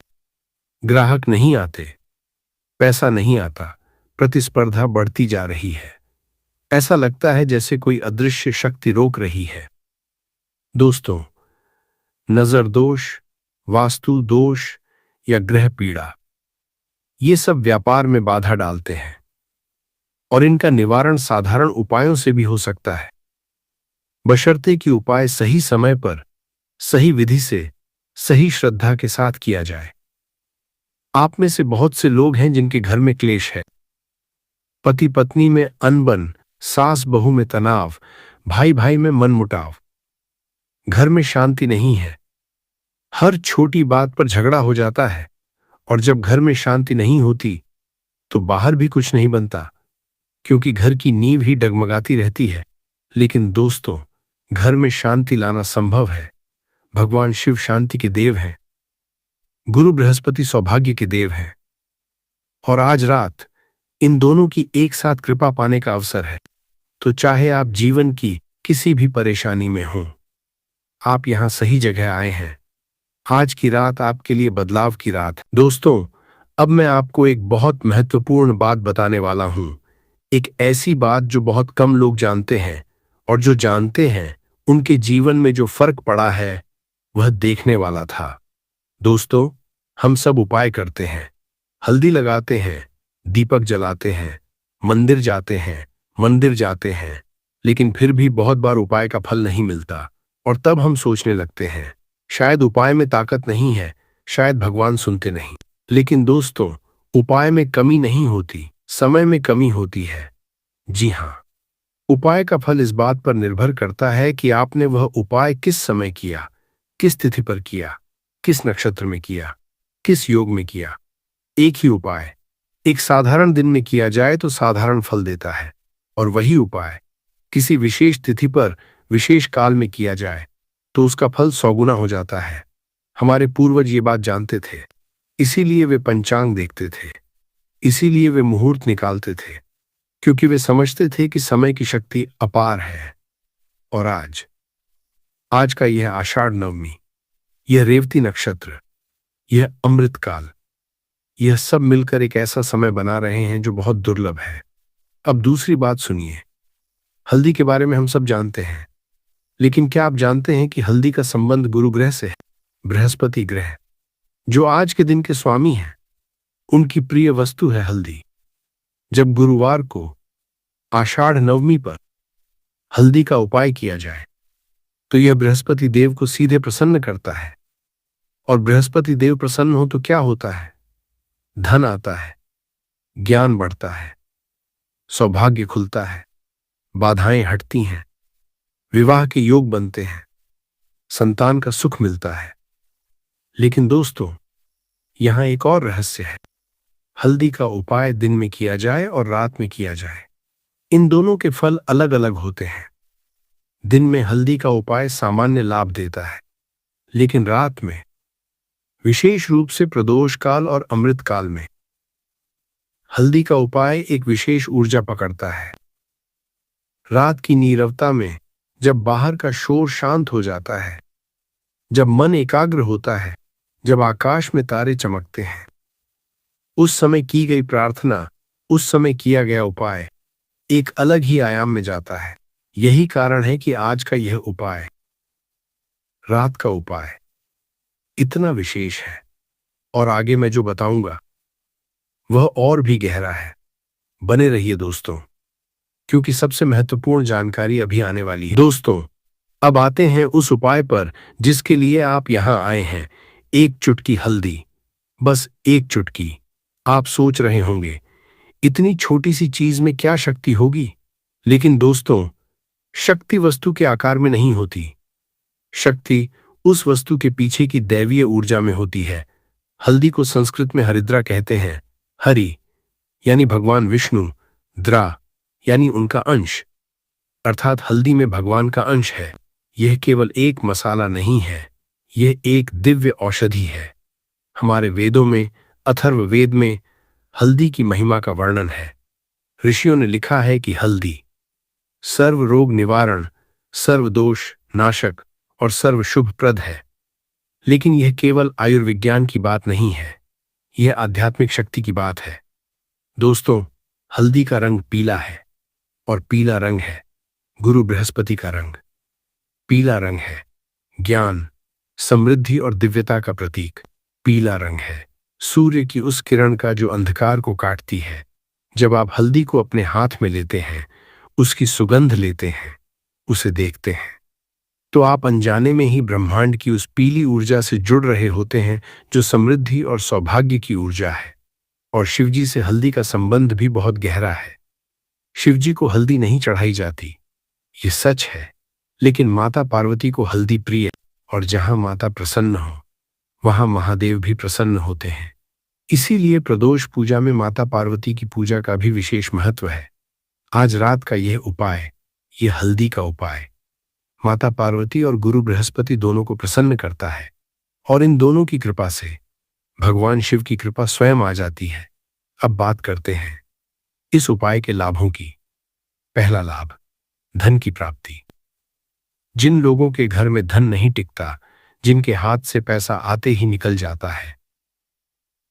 ग्राहक नहीं आते, पैसा नहीं आता, प्रतिस्पर्धा बढ़ती जा रही है। ऐसा लगता है जैसे कोई अदृश्य शक्ति रोक रही है। दोस्तों, नजर दोष, वास्तु दोष या ग्रह पीड़ा, ये सब व्यापार में बाधा डालते हैं, और इनका निवारण साधारण उपायों से भी हो सकता है, बशर्ते कि उपाय सही समय पर, सही विधि से, सही श्रद्धा के साथ किया जाए। आप में से बहुत से लोग हैं जिनके घर में क्लेश है। पति पत्नी में अनबन, सास बहू में तनाव, भाई भाई में मनमुटाव। घर में शांति नहीं है, हर छोटी बात पर झगड़ा हो जाता है, और जब घर में शांति नहीं होती तो बाहर भी कुछ नहीं बनता, क्योंकि घर की नींव ही डगमगाती रहती है। लेकिन दोस्तों, घर में शांति लाना संभव है। भगवान शिव शांति के देव हैं, गुरु बृहस्पति सौभाग्य के देव हैं, और आज रात इन दोनों की एक साथ कृपा पाने का अवसर है। तो चाहे आप जीवन की किसी भी परेशानी में हों, आप यहां सही जगह आए हैं। आज की रात आपके लिए बदलाव की रात है। दोस्तों, अब मैं आपको एक बहुत महत्वपूर्ण बात बताने वाला हूं। एक ऐसी बात जो बहुत कम लोग जानते हैं, और जो जानते हैं उनके जीवन में जो फर्क पड़ा है वह देखने वाला था। दोस्तों, हम सब उपाय करते हैं, हल्दी लगाते हैं, दीपक जलाते हैं, मंदिर जाते हैं, लेकिन फिर भी बहुत बार उपाय का फल नहीं मिलता, और तब हम सोचने लगते हैं शायद उपाय में ताकत नहीं है, शायद भगवान सुनते नहीं। लेकिन दोस्तों, उपाय में कमी नहीं होती, समय में कमी होती है। जी हाँ, उपाय का फल इस बात पर निर्भर करता है कि आपने वह उपाय किस समय किया, किस तिथि पर किया, किस नक्षत्र में किया, किस योग में किया। एक ही उपाय एक साधारण दिन में किया जाए तो साधारण फल देता है, और वही उपाय किसी विशेष तिथि पर, विशेष काल में किया जाए तो उसका फल 100 गुना हो जाता है। हमारे पूर्वज ये बात जानते थे, इसीलिए वे पंचांग देखते थे, इसीलिए वे मुहूर्त निकालते थे, क्योंकि वे समझते थे कि समय की शक्ति अपार है। और आज आज का यह आषाढ़ नवमी, यह रेवती नक्षत्र, यह अमृतकाल, यह सब मिलकर एक ऐसा समय बना रहे हैं जो बहुत दुर्लभ है। अब दूसरी बात सुनिए। हल्दी के बारे में हम सब जानते हैं, लेकिन क्या आप जानते हैं कि हल्दी का संबंध गुरु ग्रह से है? बृहस्पति ग्रह, जो आज के दिन के स्वामी हैं, उनकी प्रिय वस्तु है हल्दी। जब गुरुवार को आषाढ़ नवमी पर हल्दी का उपाय किया जाए तो यह बृहस्पति देव को सीधे प्रसन्न करता है। और बृहस्पति देव प्रसन्न हो तो क्या होता है? धन आता है, ज्ञान बढ़ता है, सौभाग्य खुलता है, बाधाएं हटती हैं, विवाह के योग बनते हैं, संतान का सुख मिलता है। लेकिन दोस्तों, यहां एक और रहस्य है। हल्दी का उपाय दिन में किया जाए और रात में किया जाए, इन दोनों के फल अलग अलग होते हैं। दिन में हल्दी का उपाय सामान्य लाभ देता है, लेकिन रात में, विशेष रूप से प्रदोष काल और अमृत काल में, हल्दी का उपाय एक विशेष ऊर्जा पकड़ता है। रात की नीरवता में, जब बाहर का शोर शांत हो जाता है, जब मन एकाग्र होता है, जब आकाश में तारे चमकते हैं, उस समय की गई प्रार्थना, उस समय किया गया उपाय एक अलग ही आयाम में जाता है। यही कारण है कि आज का यह उपाय, रात का उपाय, इतना विशेष है। और आगे मैं जो बताऊंगा वह और भी गहरा है। बने रहिए दोस्तों, क्योंकि सबसे महत्वपूर्ण जानकारी अभी आने वाली है। दोस्तों, अब आते हैं उस उपाय पर जिसके लिए आप यहां आए हैं। एक चुटकी हल्दी, बस एक चुटकी। आप सोच रहे होंगे, इतनी छोटी सी चीज में क्या शक्ति होगी? लेकिन दोस्तों, शक्ति वस्तु के आकार में नहीं होती। शक्ति उस वस्तु के पीछे की दैवीय ऊर्जा में होती है। हल्दी को संस्कृत में हरिद्रा कहते हैं। हरि यानी भगवान विष्णु, द्रा यानी उनका अंश, अर्थात हल्दी में भगवान का अंश है। यह केवल एक मसाला नहीं है, यह एक दिव्य औषधि है। हमारे वेदों में, अथर्ववेद में हल्दी की महिमा का वर्णन है। ऋषियों ने लिखा है कि हल्दी सर्व रोग निवारण, सर्व दोष नाशक और सर्व शुभप्रद है। लेकिन यह केवल आयुर्विज्ञान की बात नहीं है, यह आध्यात्मिक शक्ति की बात है। दोस्तों, हल्दी का रंग पीला है, और पीला रंग है गुरु बृहस्पति का रंग। पीला रंग है ज्ञान, समृद्धि और दिव्यता का प्रतीक। पीला रंग है सूर्य की उस किरण का जो अंधकार को काटती है। जब आप हल्दी को अपने हाथ में लेते हैं, उसकी सुगंध लेते हैं, उसे देखते हैं, तो आप अनजाने में ही ब्रह्मांड की उस पीली ऊर्जा से जुड़ रहे होते हैं जो समृद्धि और सौभाग्य की ऊर्जा है। और शिवजी से हल्दी का संबंध भी बहुत गहरा है। शिवजी को हल्दी नहीं चढ़ाई जाती, ये सच है, लेकिन माता पार्वती को हल्दी प्रिय है। और जहां माता प्रसन्न हो, वहां महादेव भी प्रसन्न होते हैं। इसीलिए प्रदोष पूजा में माता पार्वती की पूजा का भी विशेष महत्व है। आज रात का यह उपाय, यह हल्दी का उपाय, माता पार्वती और गुरु बृहस्पति दोनों को प्रसन्न करता है। और इन दोनों की कृपा से भगवान शिव की कृपा स्वयं आ जाती है। अब बात करते हैं इस उपाय के लाभों की। पहला लाभ, धन की प्राप्ति। जिन लोगों के घर में धन नहीं टिकता, जिनके हाथ से पैसा आते ही निकल जाता है,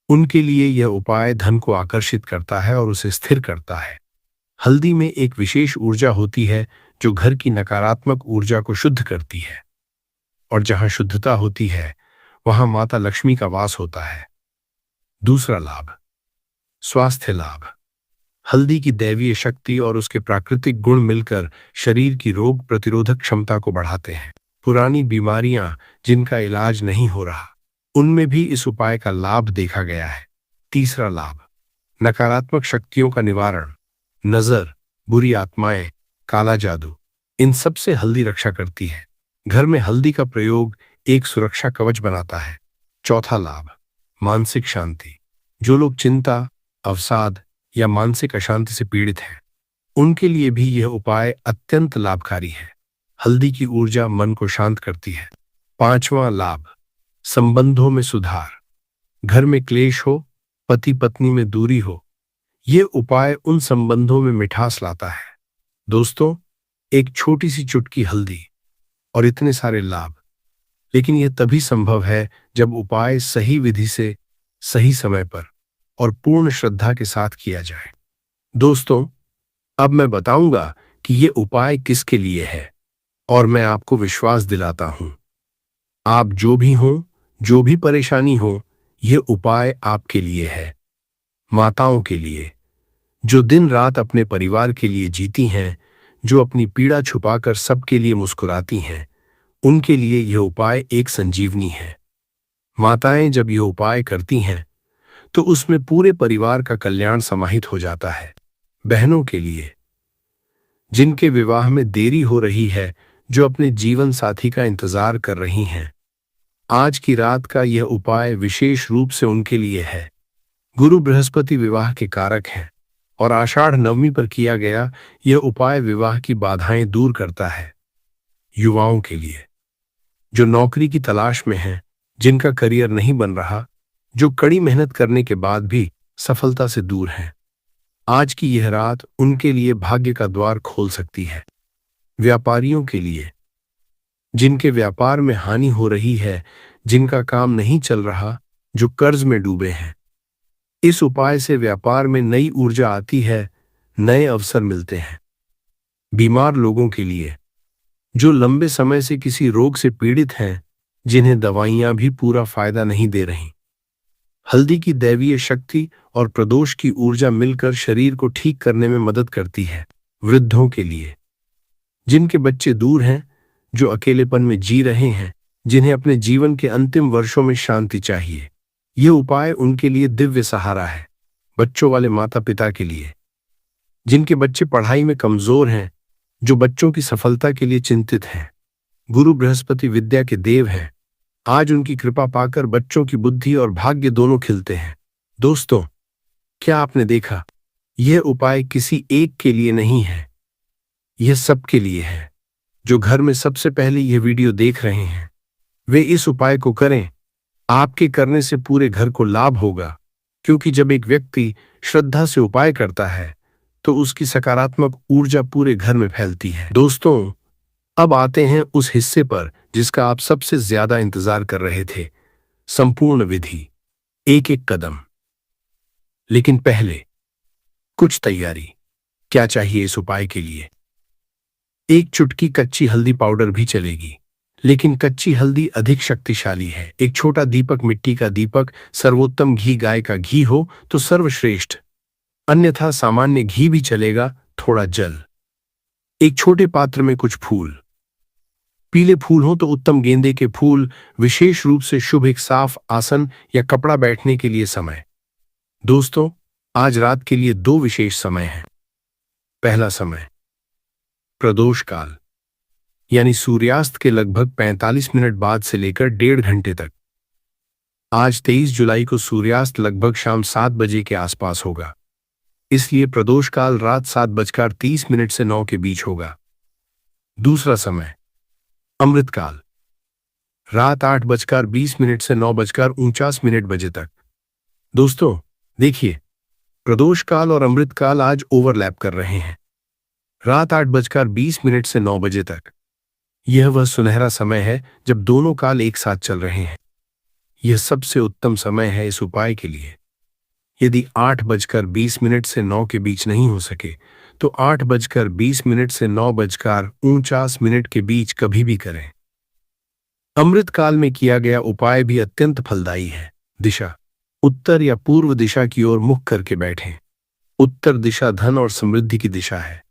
उनके लिए यह उपाय धन को आकर्षित करता है और उसे स्थिर करता है। हल्दी में एक विशेष ऊर्जा होती है जो घर की नकारात्मक ऊर्जा को शुद्ध करती है। और जहां शुद्धता होती है, वहां माता लक्ष्मी का वास होता है। दूसरा लाभ, स्वास्थ्य लाभ। हल्दी की दैवीय शक्ति और उसके प्राकृतिक गुण मिलकर शरीर की रोग प्रतिरोधक क्षमता को बढ़ाते हैं। पुरानी बीमारियां जिनका इलाज नहीं हो रहा, उनमें भी इस उपाय का लाभ देखा गया है। तीसरा लाभ, नकारात्मक शक्तियों का निवारण। नजर, बुरी आत्माएं, काला जादू, इन सब से हल्दी रक्षा करती है। घर में हल्दी का प्रयोग एक सुरक्षा कवच बनाता है। चौथा लाभ, मानसिक शांति। जो लोग चिंता, अवसाद या मानसिक अशांति से पीड़ित हैं, उनके लिए भी यह उपाय अत्यंत लाभकारी है। हल्दी की ऊर्जा मन को शांत करती है। पांचवां लाभ, संबंधों में सुधार। घर में क्लेश हो, पति पत्नी में दूरी हो, ये उपाय उन संबंधों में मिठास लाता है। दोस्तों, एक छोटी सी चुटकी हल्दी और इतने सारे लाभ। लेकिन यह तभी संभव है जब उपाय सही विधि से, सही समय पर और पूर्ण श्रद्धा के साथ किया जाए। दोस्तों, अब मैं बताऊंगा कि ये उपाय किसके लिए है और मैं आपको विश्वास दिलाता हूं, आप जो भी हो, जो भी परेशानी हो, ये उपाय आपके लिए है। माताओं के लिए, जो दिन रात अपने परिवार के लिए जीती हैं, जो अपनी पीड़ा छुपाकर सबके लिए मुस्कुराती हैं, उनके लिए यह उपाय एक संजीवनी है। माताएं जब यह उपाय करती हैं तो उसमें पूरे परिवार का कल्याण समाहित हो जाता है। बहनों के लिए, जिनके विवाह में देरी हो रही है, जो अपने जीवन साथी का इंतजार कर रही हैं, आज की रात का यह उपाय विशेष रूप से उनके लिए है। गुरु बृहस्पति विवाह के कारक हैं और आषाढ़ नवमी पर किया गया यह उपाय विवाह की बाधाएं दूर करता है। युवाओं के लिए, जो नौकरी की तलाश में हैं, जिनका करियर नहीं बन रहा, जो कड़ी मेहनत करने के बाद भी सफलता से दूर हैं, आज की यह रात उनके लिए भाग्य का द्वार खोल सकती है। व्यापारियों के लिए, जिनके व्यापार में हानि हो रही है, जिनका काम नहीं चल रहा, जो कर्ज में डूबे हैं, इस उपाय से व्यापार में नई ऊर्जा आती है, नए अवसर मिलते हैं। बीमार लोगों के लिए, जो लंबे समय से किसी रोग से पीड़ित हैं, जिन्हें दवाइयां भी पूरा फायदा नहीं दे रही, हल्दी की दैवीय शक्ति और प्रदोष की ऊर्जा मिलकर शरीर को ठीक करने में मदद करती है। वृद्धों के लिए, जिनके बच्चे दूर हैं, जो अकेलेपन में जी रहे हैं, जिन्हें अपने जीवन के अंतिम वर्षों में शांति चाहिए, यह उपाय उनके लिए दिव्य सहारा है। बच्चों वाले माता पिता के लिए, जिनके बच्चे पढ़ाई में कमजोर हैं, जो बच्चों की सफलता के लिए चिंतित हैं, गुरु बृहस्पति विद्या के देव हैं, आज उनकी कृपा पाकर बच्चों की बुद्धि और भाग्य दोनों खिलते हैं। दोस्तों, क्या आपने देखा, यह उपाय किसी एक के लिए नहीं है, यह सबके लिए है। जो घर में सबसे पहले यह वीडियो देख रहे हैं, वे इस उपाय को करें। आपके करने से पूरे घर को लाभ होगा, क्योंकि जब एक व्यक्ति श्रद्धा से उपाय करता है तो उसकी सकारात्मक ऊर्जा पूरे घर में फैलती है। दोस्तों, अब आते हैं उस हिस्से पर जिसका आप सबसे ज्यादा इंतजार कर रहे थे, संपूर्ण विधि, एक एक कदम। लेकिन पहले कुछ तैयारी। क्या चाहिए इस उपाय के लिए? एक चुटकी कच्ची हल्दी पाउडर भी चलेगी, लेकिन कच्ची हल्दी अधिक शक्तिशाली है। एक छोटा दीपक, मिट्टी का दीपक, सर्वोत्तम घी, गाय का घी हो तो सर्वश्रेष्ठ, अन्यथा सामान्य घी भी चलेगा। थोड़ा जल, एक छोटे पात्र में कुछ फूल, पीले फूल हो तो उत्तम, गेंदे के फूल विशेष रूप से शुभ, एक साफ आसन या कपड़ा, बैठने के लिए समय। दोस्तों, आज रात के लिए दो विशेष समय हैं। पहला समय प्रदोष काल, यानी सूर्यास्त के लगभग 45 मिनट बाद से लेकर 1.5 घंटे तक। आज 23 जुलाई को सूर्यास्त लगभग शाम 7 बजे के आसपास होगा, इसलिए प्रदोष काल रात 7:30 से 9 के बीच होगा। दूसरा समय अमृत काल, रात 8:20 से 9:49 बजे तक। दोस्तों देखिए, प्रदोष काल और अमृत काल आज ओवरलैप कर रहे हैं। रात 8:20 से 9 बजे तक, यह वह सुनहरा समय है जब दोनों काल एक साथ चल रहे हैं। यह सबसे उत्तम समय है इस उपाय के लिए। यदि 8:20 से 9 के बीच नहीं हो सके तो 8:20 से 9:49 के बीच कभी भी करें। अमृत काल में किया गया उपाय भी अत्यंत फलदायी है। दिशा, उत्तर या पूर्व दिशा की ओर मुख करके बैठें। उत्तर दिशा धन और समृद्धि की दिशा है।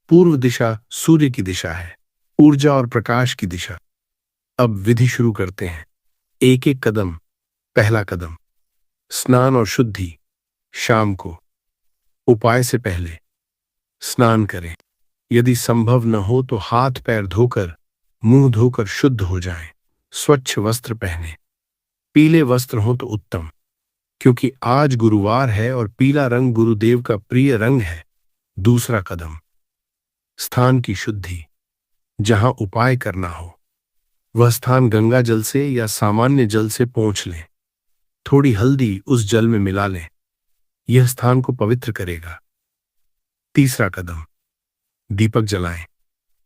पूर्व दिशा सूर्य की दिशा है, ऊर्जा और प्रकाश की दिशा। अब विधि शुरू करते हैं, एक एक कदम। पहला कदम, स्नान और शुद्धि। शाम को उपाय से पहले स्नान करें। यदि संभव न हो तो हाथ पैर धोकर, मुंह धोकर शुद्ध हो जाएं। स्वच्छ वस्त्र पहने, पीले वस्त्र हो तो उत्तम, क्योंकि आज गुरुवार है और पीला रंग गुरुदेव का प्रिय रंग है। दूसरा कदम, स्थान की शुद्धि। जहां उपाय करना हो वह स्थान गंगा जल से या सामान्य जल से पोंछ लें। थोड़ी हल्दी उस जल में मिला लें। यह स्थान को पवित्र करेगा। तीसरा कदम, दीपक जलाएं।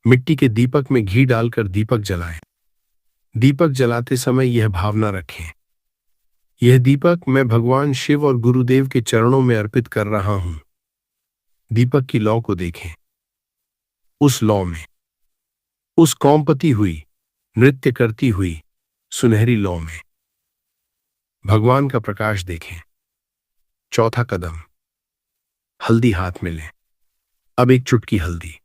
मिट्टी के दीपक में घी डालकर दीपक जलाएं। दीपक जलाते समय यह भावना रखें, यह दीपक मैं भगवान शिव और गुरुदेव के चरणों में अर्पित कर रहा हूं। दीपक की लौ को देखें। उस लौ में, उस कौंपती हुई, नृत्य करती हुई सुनहरी लौ में भगवान का प्रकाश देखें। चौथा कदम, हल्दी हाथ में लें। अब एक चुटकी हल्दी